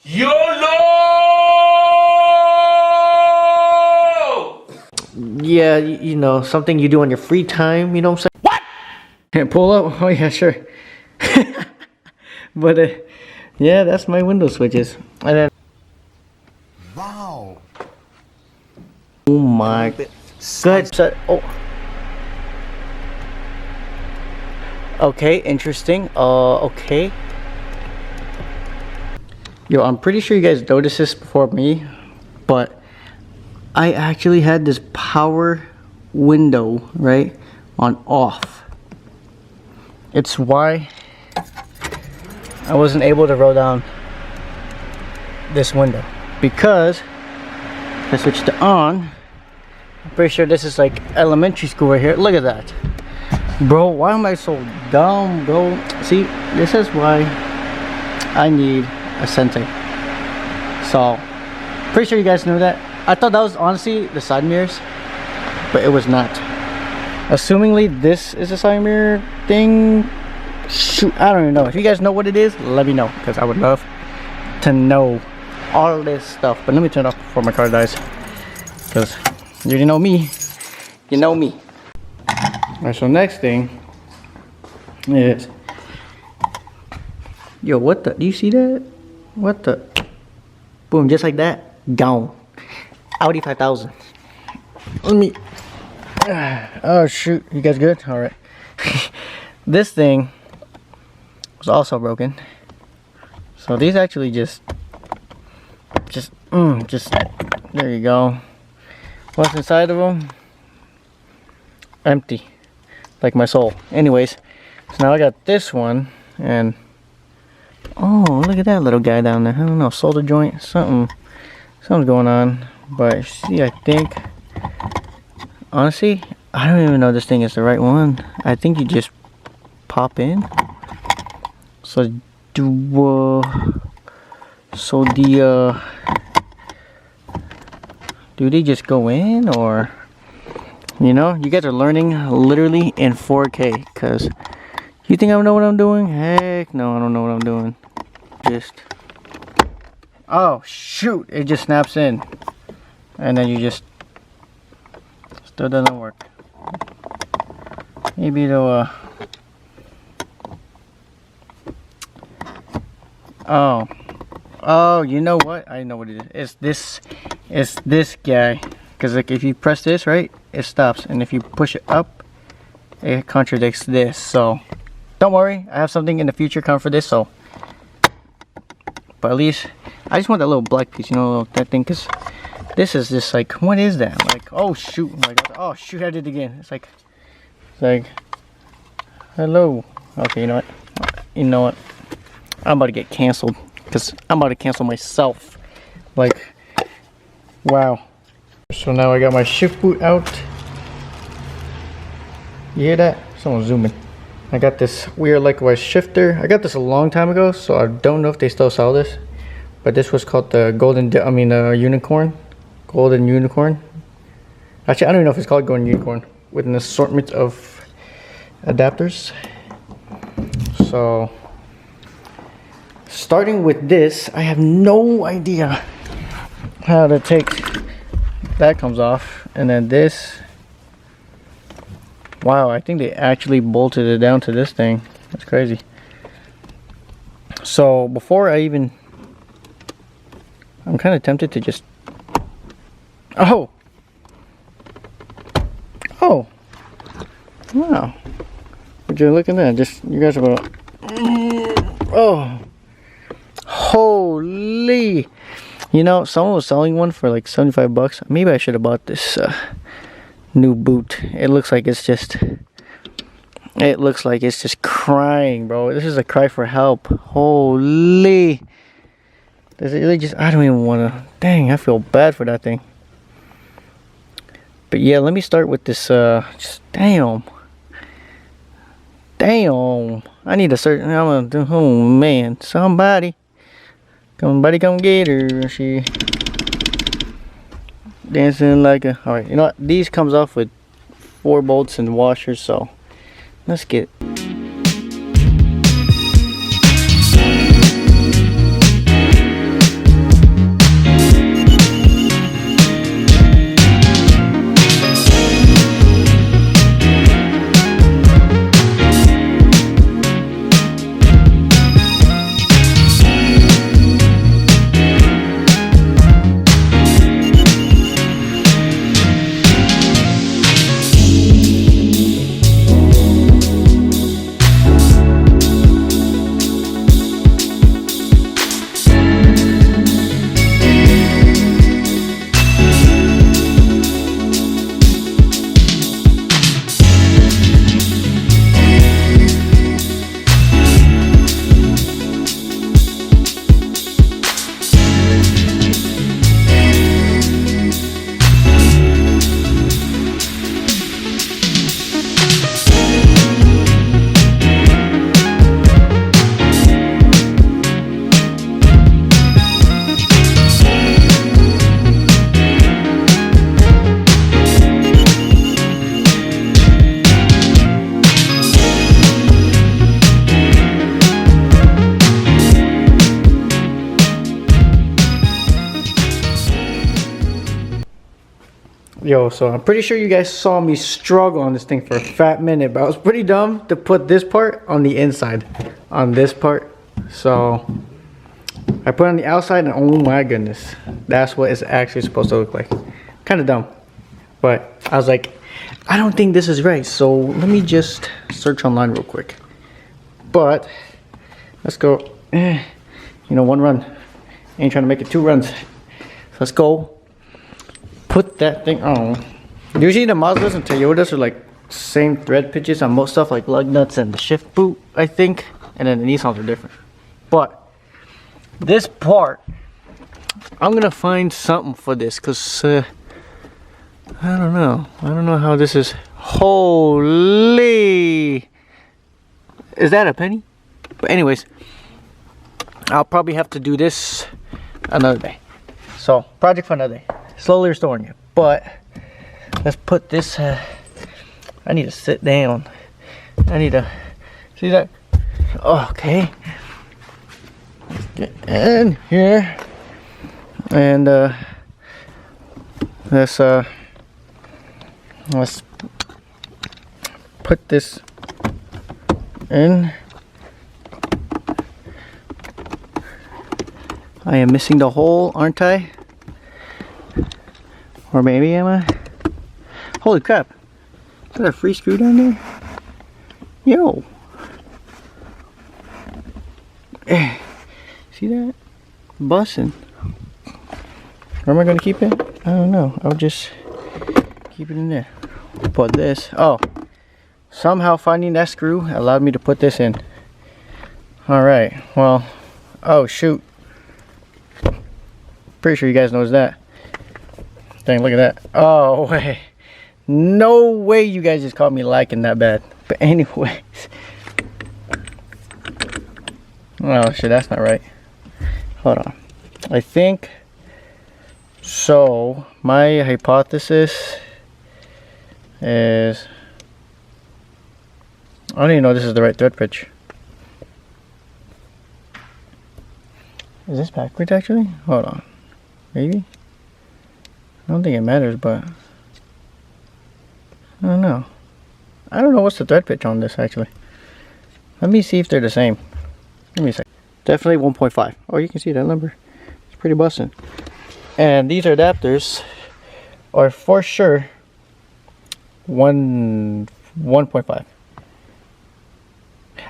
YOLO! Yeah, you know, something you do on your free time, you know what I'm saying? What? Can't pull up? Oh yeah, sure. But yeah, that's my window switches. And then Wow. oh my good. Oh. Okay, interesting. Okay. Yo, I'm pretty sure you guys noticed this before me, but I actually had this power window, right, on off. It's why I wasn't able to roll down this window, because I switched to on. I'm pretty sure this is like elementary school right here. Look at that. Bro, why am I so dumb, bro? See, this is why I need a sensei. So, pretty sure you guys knew that. I thought that was honestly the side mirrors, but it was not. Assumingly this is a side mirror thing. Shoot, I don't even know. If you guys know what it is, let me know, because I would love to know all this stuff. But let me turn it off before my car dies, because you already know me. You know me. Alright, so next thing is, yo, what the, do you see that? What the? Boom, just like that, gone. Audi 5000. Let me, oh shoot, you guys good? Alright. This thing was also broken. So these actually just, there you go. What's inside of them? Empty. Like my soul. Anyways, so now I got this one, and oh, look at that little guy down there. I don't know, solder joint, something's going on. But see, I think, honestly, I don't even know if this thing is the right one. I think you just pop in. So do they just go in, or, you know, you guys are learning literally in 4K, because you think I know what I'm doing? Heck no, I don't know what I'm doing. Just, oh shoot, it just snaps in, and then you just, still doesn't work. Maybe it'll oh, you know what, I know what it is. It's this guy, because like if you press this, right, it stops, and if you push it up, it contradicts this. So don't worry, I have something in the future coming for this. So, but at least I just want that little black piece, you know, that thing, because this is just like, what is that? Like, oh shoot, like, oh shoot, I did it again. It's like hello. Okay, you know what, I'm about to get canceled, because I'm about to cancel myself. Like, wow. So now I got my shift boot out. You hear that? Someone's zooming. I got this weird likewise shifter. I got this a long time ago, so I don't know if they still sell this. But this was called the unicorn. Golden unicorn. Actually, I don't even know if it's called golden unicorn, with an assortment of adapters. So, starting with this, I have no idea how to take, that comes off, and then this, wow, I think they actually bolted it down to this thing. That's crazy. So before I even, I'm kind of tempted to just, oh, wow, would you look at that? Just, you guys are about, oh, holy. You know, someone was selling one for like 75 bucks. Maybe I should have bought this new boot. It looks like it's just crying, bro. This is a cry for help. Holy. Does it really just, I don't even want to, dang, I feel bad for that thing. But yeah, let me start with this, just, damn. I need a certain, oh man, somebody come get her. She dancing like a, all right, you know what, these comes off with 4 bolts and washers, so let's get Yo, so I'm pretty sure you guys saw me struggle on this thing for a fat minute, but I was pretty dumb to put this part on the inside, on this part. So I put it on the outside, and oh my goodness, that's what it's actually supposed to look like. Kind of dumb, but I was like, I don't think this is right, so let me just search online real quick. But let's go, you know, one run. Ain't trying to make it 2 runs. So let's go put that thing on. Usually the Mazdas and Toyotas are like same thread pitches on most stuff, like lug nuts and the shift boot, I think. And then the Nissans are different. But this part, I'm gonna find something for this, cause I don't know. I don't know how this is. Holy! Is that a penny? But anyways, I'll probably have to do this another day. So, project for another day. Slowly restoring it. But, let's put this, I need to sit down. I need to, see that? Okay. Let's get in here. And, let's put this in. I am missing the hole, aren't I? Or maybe am I? Holy crap. Is that a free screw down there? Yo. See that? Bussin'. Where am I gonna keep it? I don't know. I'll just keep it in there. Put this. Oh. Somehow finding that screw allowed me to put this in. Alright. Well. Oh shoot. Pretty sure you guys knows that. Dang, look at that. Oh wait. No way you guys just caught me liking that bad. But anyways. Oh shit, that's not right. Hold on. I think so. My hypothesis is, I don't even know if this is the right thread pitch. Is this backwards actually? Hold on. Maybe? I don't think it matters, but I don't know. I don't know what's the thread pitch on this actually. Let me see if they're the same. Give me a second. Definitely 1.5. Oh, you can see that number. It's pretty bussin'. And these adapters are for sure 1.5.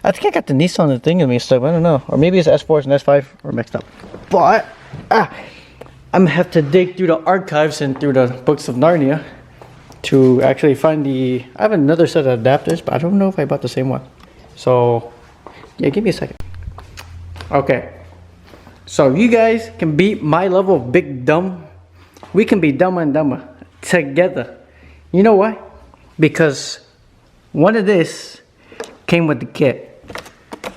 I think I got the Nissan the thing in me stuff. I don't know. Or maybe it's S4s and S5 or mixed up. But I'm gonna have to dig through the archives and through the books of Narnia to actually find the. I have another set of adapters, but I don't know if I bought the same one. So yeah, give me a second. Okay. So you guys can beat my level of big dumb. We can be dumber and dumber together. You know why? Because one of this came with the kit.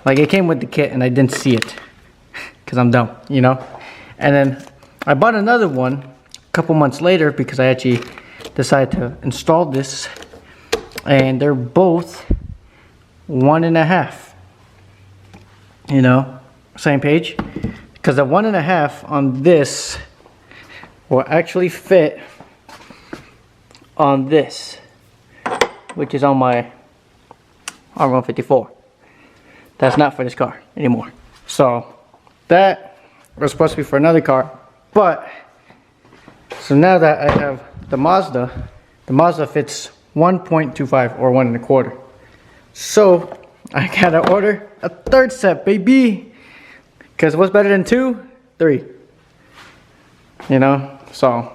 Like it came with the kit and I didn't see it. Because I'm dumb, you know? And then I bought another one a couple months later because I actually decided to install this. And they're both 1.5. You know? Same page. Because the 1.5 on this will actually fit on this, which is on my R154. That's not for this car anymore. So that was supposed to be for another car, but so now that I have the Mazda fits 1.25 or 1.25. So I gotta order a third set, baby. Because what's better than 2? 3. You know? So,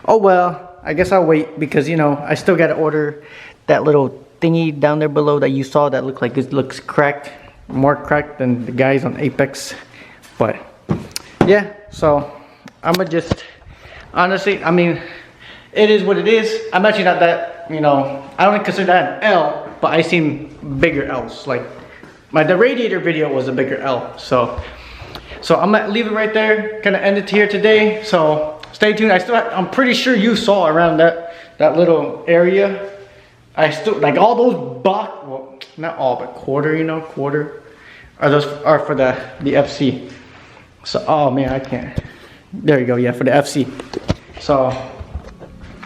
oh well, I guess I'll wait because, you know, I still got to order that little thingy down there below that you saw that looked like it looks cracked. More cracked than the guys on Apex. But, yeah, so I'm going to just, honestly, I mean, it is what it is. I'm actually not that, you know, I don't consider that an L, but I seen bigger L's. Like, the radiator video was a bigger L, so I'm gonna leave it right there. Gonna end it here today. So stay tuned. I'm pretty sure you saw around that little area. I still like all those well, not all, but quarter. You know, quarter. Are for the FC. So oh man, I can't. There you go. Yeah, for the FC. So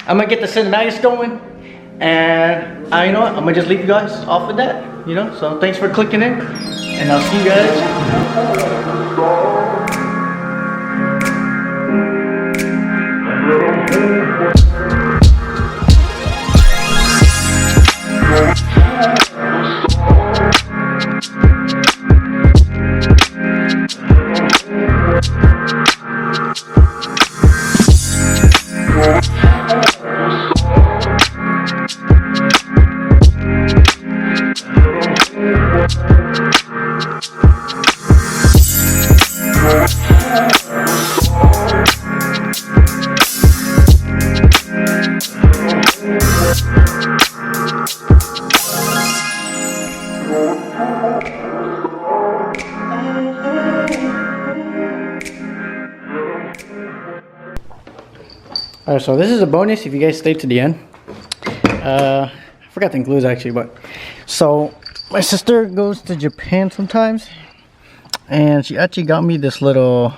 I'm gonna get the cinematics going, and you know what? I'm gonna just leave you guys off with that. You know, so thanks for clicking in, and I'll see you Alright, so this is a bonus if you guys stay to the end. I forgot to include actually, but so my sister goes to Japan sometimes, and she actually got me this little,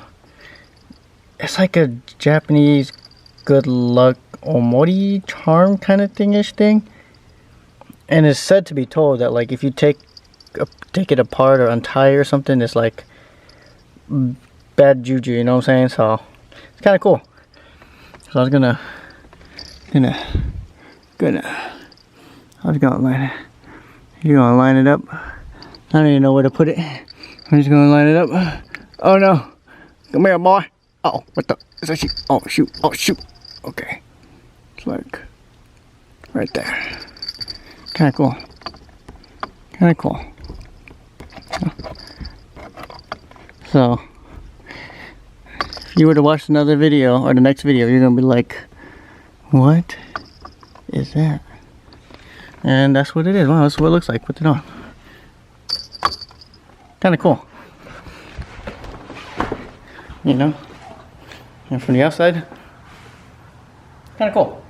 it's like a Japanese good luck omori charm kind of thingish thing, and it's said to be told that like if you take it apart or untie or something, it's like bad juju, you know what I'm saying? So it's kind of cool. So I was gonna line it. You're gonna line it up. I don't even know where to put it. I'm just gonna line it up. Oh no! Come here, boy. Oh, what the? Is that shoot? Oh shoot! Oh shoot! Okay, it's like right there. Kind of cool. Kind of cool. So. If you were to watch another video or the next video, you're gonna be like, what is that? And that's what it is. Wow, that's what it looks like. Put it on. Kind of cool, you know. And from the outside, kind of cool.